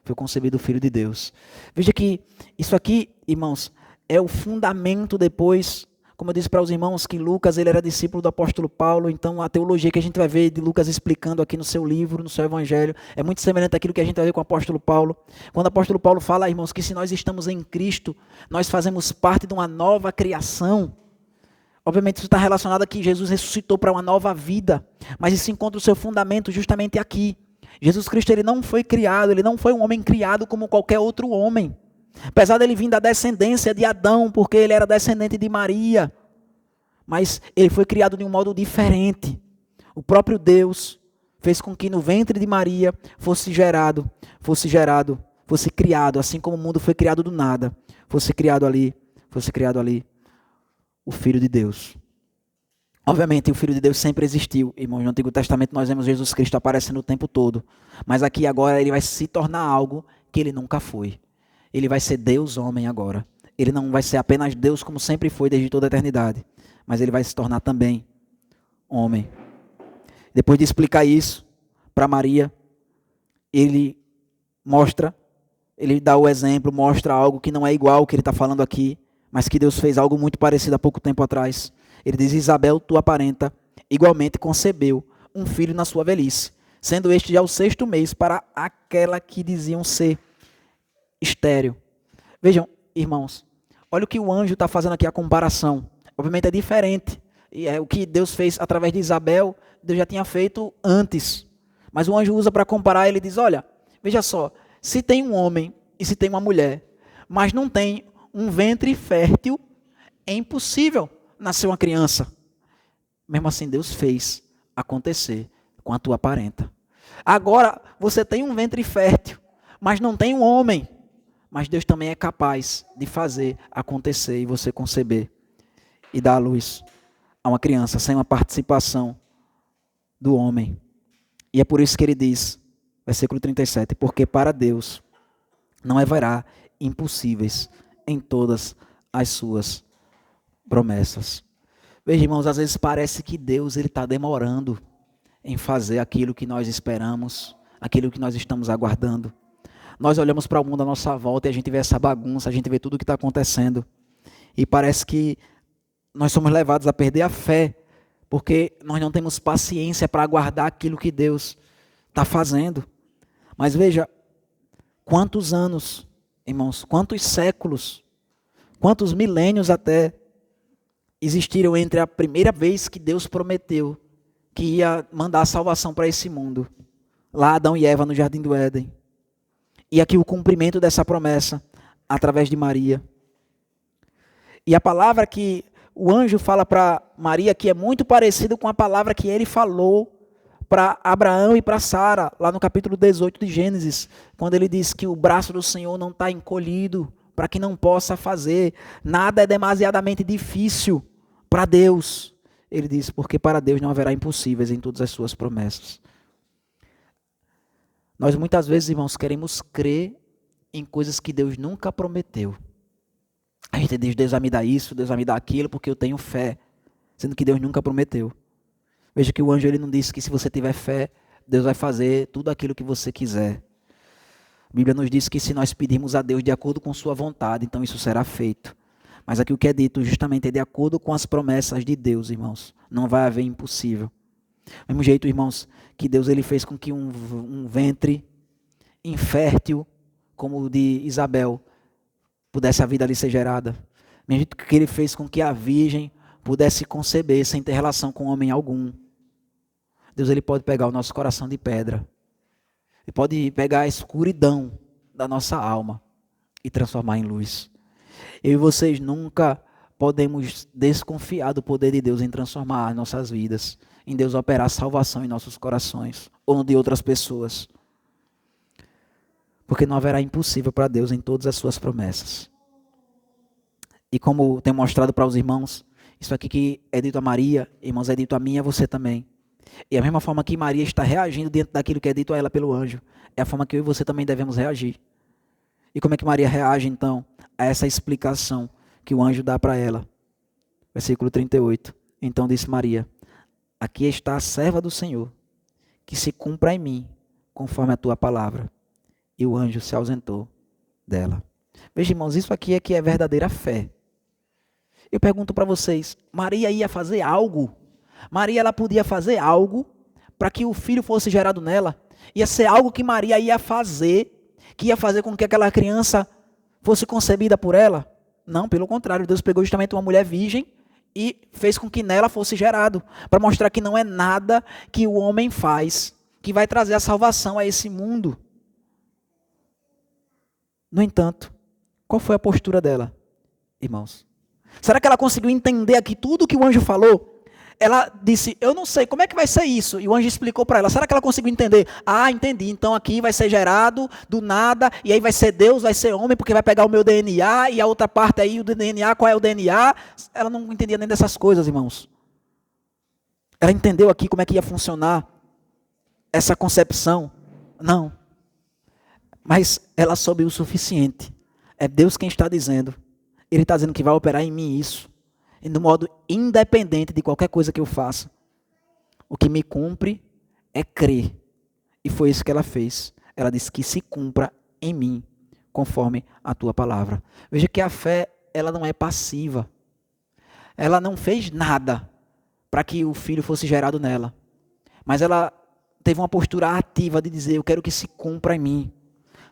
o Filho de Deus. Veja que isso aqui, irmãos, é o fundamento depois, como eu disse para os irmãos, que Lucas ele era discípulo do apóstolo Paulo, então a teologia que a gente vai ver de Lucas explicando aqui no seu livro, no seu evangelho, é muito semelhante àquilo que a gente vai ver com o apóstolo Paulo. Quando o apóstolo Paulo fala, irmãos, que se nós estamos em Cristo, nós fazemos parte de uma nova criação. Obviamente isso está relacionado a que Jesus ressuscitou para uma nova vida, mas isso encontra o seu fundamento justamente aqui. Jesus Cristo ele não foi criado, ele não foi um homem criado como qualquer outro homem. Apesar dele vir da descendência de Adão, porque ele era descendente de Maria, mas ele foi criado de um modo diferente. O próprio Deus fez com que no ventre de Maria fosse criado, assim como o mundo foi criado do nada, fosse criado ali o Filho de Deus. Obviamente o Filho de Deus sempre existiu, irmãos. No Antigo Testamento nós vemos Jesus Cristo aparecendo o tempo todo, mas aqui agora ele vai se tornar algo que ele nunca foi. Ele vai ser Deus homem agora. Ele não vai ser apenas Deus como sempre foi desde toda a eternidade, mas ele vai se tornar também homem. Depois de explicar isso para Maria, ele dá o exemplo, mostra algo que não é igual ao que ele está falando aqui, mas que Deus fez algo muito parecido há pouco tempo atrás. Ele diz, Isabel, tua parenta, igualmente concebeu um filho na sua velhice, sendo este já o 6º mês para aquela que diziam ser estéril. Vejam, irmãos, olha o que o anjo está fazendo aqui, a comparação. Obviamente é diferente. E o que Deus fez através de Isabel, Deus já tinha feito antes. Mas o anjo usa para comparar, ele diz, olha, veja só, se tem um homem e se tem uma mulher, mas não tem um ventre fértil, é impossível nascer uma criança. Mesmo assim, Deus fez acontecer com a tua parenta. Agora, você tem um ventre fértil, mas não tem um homem. Mas Deus também é capaz de fazer acontecer e você conceber e dar à luz a uma criança sem uma participação do homem. E é por isso que ele diz, versículo 37, porque para Deus não haverá impossíveis em todas as suas promessas. Veja, irmãos, às vezes parece que Deus está demorando em fazer aquilo que nós esperamos, aquilo que nós estamos aguardando. Nós olhamos para o mundo à nossa volta e a gente vê essa bagunça, a gente vê tudo o que está acontecendo. E parece que nós somos levados a perder a fé, porque nós não temos paciência para aguardar aquilo que Deus está fazendo. Mas veja, quantos anos irmãos, quantos séculos, quantos milênios até existiram entre a primeira vez que Deus prometeu que ia mandar a salvação para esse mundo, lá Adão e Eva no Jardim do Éden, e aqui o cumprimento dessa promessa através de Maria. E a palavra que o anjo fala para Maria aqui é muito parecido com a palavra que ele falou para Abraão e para Sara, lá no capítulo 18 de Gênesis, quando ele diz que o braço do Senhor não está encolhido, para que não possa fazer, nada é demasiadamente difícil para Deus. Ele diz, porque para Deus não haverá impossíveis em todas as suas promessas. Nós muitas vezes, irmãos, queremos crer em coisas que Deus nunca prometeu. A gente diz, Deus vai me dar isso, Deus vai me dar aquilo, porque eu tenho fé, sendo que Deus nunca prometeu. Veja que o anjo ele não disse que se você tiver fé, Deus vai fazer tudo aquilo que você quiser. A Bíblia nos diz que se nós pedirmos a Deus de acordo com sua vontade, então isso será feito. Mas aqui o que é dito justamente é de acordo com as promessas de Deus, irmãos. Não vai haver impossível. Do mesmo jeito, irmãos, que Deus ele fez com que um ventre infértil, como o de Isabel, pudesse a vida ali ser gerada. Do mesmo jeito que ele fez com que a virgem pudesse conceber sem ter relação com homem algum. Deus ele pode pegar o nosso coração de pedra. Ele pode pegar a escuridão da nossa alma e transformar em luz. Eu e vocês nunca podemos desconfiar do poder de Deus em transformar as nossas vidas, em Deus operar salvação em nossos corações ou no de outras pessoas. Porque não haverá impossível para Deus em todas as suas promessas. E como tenho mostrado para os irmãos, isso aqui que é dito a Maria, irmãos, é dito a mim e a você também. E a mesma forma que Maria está reagindo diante daquilo que é dito a ela pelo anjo, é a forma que eu e você também devemos reagir. E como é que Maria reage, então, a essa explicação que o anjo dá para ela? Versículo 38. Então disse Maria, aqui está a serva do Senhor, que se cumpra em mim, conforme a tua palavra. E o anjo se ausentou dela. Veja, irmãos, isso aqui é que é verdadeira fé. Eu pergunto para vocês, Maria ia fazer algo? Maria ela podia fazer algo para que o filho fosse gerado nela? Ia ser algo que Maria ia fazer, que ia fazer com que aquela criança fosse concebida por ela? Não, pelo contrário, Deus pegou justamente uma mulher virgem e fez com que nela fosse gerado, para mostrar que não é nada que o homem faz que vai trazer a salvação a esse mundo. No entanto, qual foi a postura dela, irmãos? Será que ela conseguiu entender aqui tudo que o anjo falou? Ela disse, eu não sei, como é que vai ser isso? E o anjo explicou para ela. Será que ela conseguiu entender? Ah, entendi. Então aqui vai ser gerado do nada, e aí vai ser Deus, vai ser homem, porque vai pegar o meu DNA, e a outra parte aí, o DNA, qual é o DNA? Ela não entendia nem dessas coisas, irmãos. Ela entendeu aqui como é que ia funcionar essa concepção? Não. Mas ela soube o suficiente. É Deus quem está dizendo. Ele está dizendo que vai operar em mim isso. E de modo independente de qualquer coisa que eu faça. O que me cumpre é crer. E foi isso que ela fez. Ela disse que se cumpra em mim, conforme a tua palavra. Veja que a fé, ela não é passiva. Ela não fez nada para que o filho fosse gerado nela. Mas ela teve uma postura ativa de dizer, eu quero que se cumpra em mim.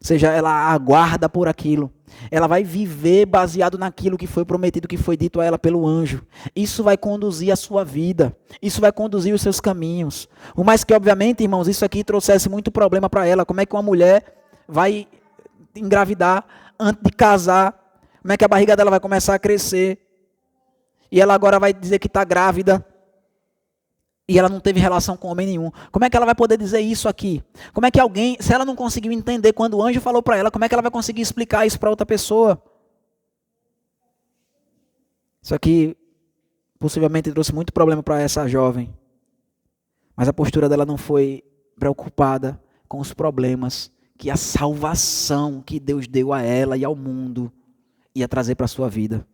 Ou seja, ela aguarda por aquilo. Ela vai viver baseado naquilo que foi prometido, que foi dito a ela pelo anjo. Isso vai conduzir a sua vida. Isso vai conduzir os seus caminhos. Por mais que, obviamente, irmãos, isso aqui trouxesse muito problema para ela. Como é que uma mulher vai engravidar antes de casar? Como é que a barriga dela vai começar a crescer? E ela agora vai dizer que está grávida. E ela não teve relação com homem nenhum. Como é que ela vai poder dizer isso aqui? Como é que alguém, se ela não conseguiu entender quando o anjo falou para ela, como é que ela vai conseguir explicar isso para outra pessoa? Isso aqui possivelmente trouxe muito problema para essa jovem. Mas a postura dela não foi preocupada com os problemas que a salvação que Deus deu a ela e ao mundo ia trazer para a sua vida.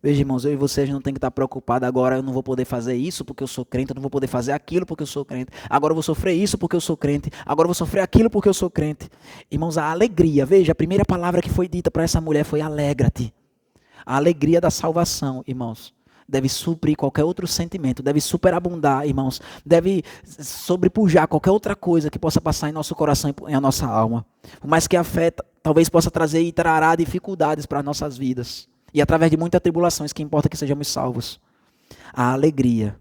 Veja, irmãos, eu e vocês não tem que estar preocupados. Agora eu não vou poder fazer isso porque eu sou crente, eu não vou poder fazer aquilo porque eu sou crente. Agora eu vou sofrer isso porque eu sou crente. Agora eu vou sofrer aquilo porque eu sou crente. Irmãos, a alegria, veja, a primeira palavra que foi dita para essa mulher foi alegra-te. A alegria da salvação, irmãos, deve suprir qualquer outro sentimento, deve superabundar, irmãos, deve sobrepujar qualquer outra coisa que possa passar em nosso coração e em nossa alma. Por mais que a fé talvez possa trazer e trará dificuldades para as nossas vidas. E através de muitas tribulações, que importa que sejamos salvos. A alegria.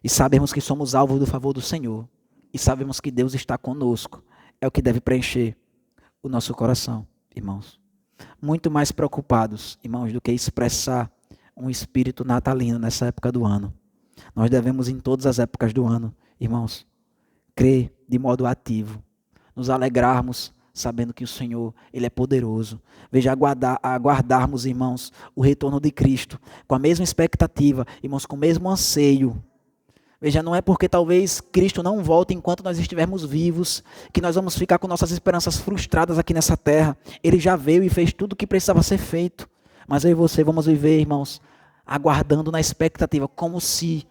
E sabemos que somos alvos do favor do Senhor. E sabemos que Deus está conosco. É o que deve preencher o nosso coração, irmãos. Muito mais preocupados, irmãos, do que expressar um espírito natalino nessa época do ano. Nós devemos, em todas as épocas do ano, irmãos, crer de modo ativo. Nos alegrarmos sabendo que o Senhor, Ele é poderoso. Veja, aguardarmos, irmãos, o retorno de Cristo com a mesma expectativa, irmãos, com o mesmo anseio. Veja, não é porque talvez Cristo não volte enquanto nós estivermos vivos, que nós vamos ficar com nossas esperanças frustradas aqui nessa terra. Ele já veio e fez tudo o que precisava ser feito. Mas eu e você vamos viver, irmãos, aguardando na expectativa, como se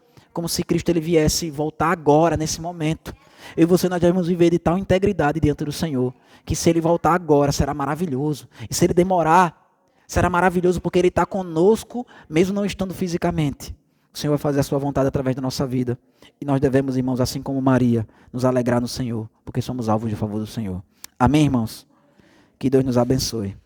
Cristo ele viesse voltar agora, nesse momento. Eu e você nós devemos viver de tal integridade diante do Senhor, que se Ele voltar agora, será maravilhoso. E se Ele demorar, será maravilhoso, porque Ele está conosco, mesmo não estando fisicamente. O Senhor vai fazer a sua vontade através da nossa vida. E nós devemos, irmãos, assim como Maria, nos alegrar no Senhor, porque somos alvos de favor do Senhor. Amém, irmãos? Que Deus nos abençoe.